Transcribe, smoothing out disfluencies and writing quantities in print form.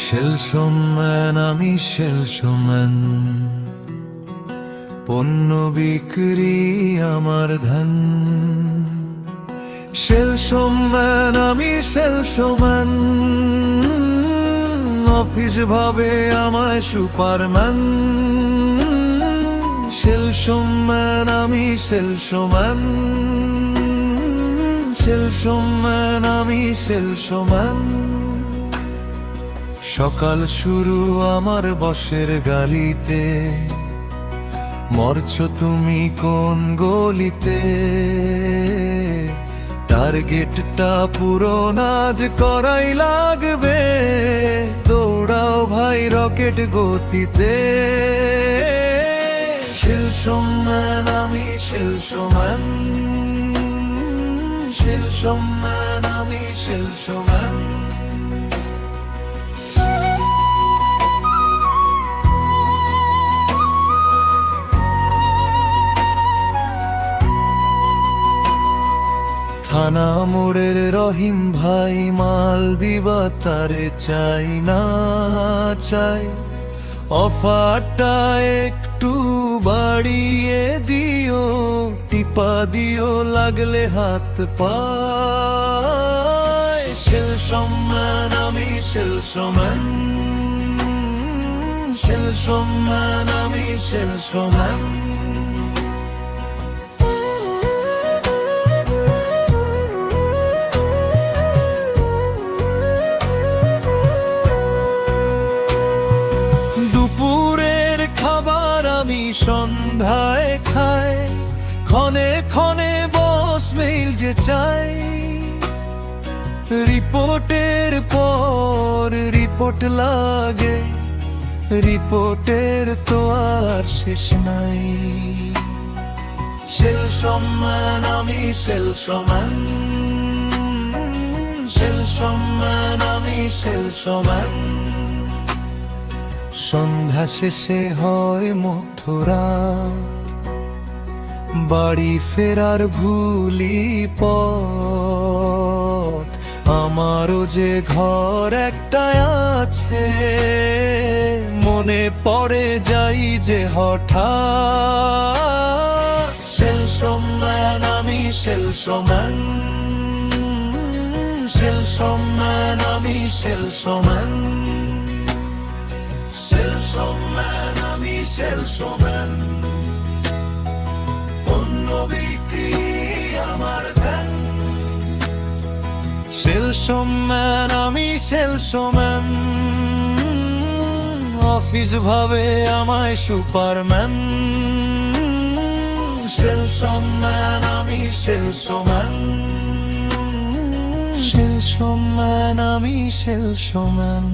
Salesman আমি salesman, পণ্য বিক্রি আমার ধন। সেলসম্যান আমি সেলসম্যান, অফিস ভাবে আমায় সুপারম্যান। সেলসম্যান আমি সেলসম্যান, সেলসম্যান আমি সেলসম্যান। সকাল শুরু আমার বসের গালিতে, মরছ তুমি কোন গলিতে? টার্গেটটা পূরণ আজ করাই লাগবে, দৌড়াও ভাই রকেট গতিতে। সেলসম্যান আমি সেলসম্যান, সেলসম্যান আমি সেলসম্যান। থানা মোড়ের রহিম ভাই, মাল দিবা তারে চাই না চাই, অফারটা একটু বাড়িয়ে দিও, টিপা দিও লাগলে হাত পায়। সেলসম্যান আমি সেলসম্যান, সেলসম্যান আমি সেলসম্যান। দুপুরের খাবার আমি সন্ধ্যায় খাই, ক্ষণে ক্ষণে বস মেইল যে চাই। রিপোর্টের পর রিপোর্ট লাগে, রিপোর্টের তো আর শেষ নাই। সেলসম্যান আমি সেলসম্যান, সেলসম্যান আমি সেলসম্যান। সন্ধ্যা শেষে হয় মথুরা, বাড়ি ফেরার ভুলি পথ। আমারও যে ঘর একটা আছে, মনে পড়ে যাই যে হঠাৎ। সেলসম্যান আমি সেলসম্যান, সেলসম্যান আমি সেলসম্যান। সেলসম্যান আমি সেলসম্যান, পণ্য বিক্রি আমার ধন। সেলসম্যান আমি সেলসম্যান, অফিস ভাবে আমায় সুপারম্যান। সেলসম্যান আমি সেলসম্যান, সেলসম্যান আমি সেলসম্যান।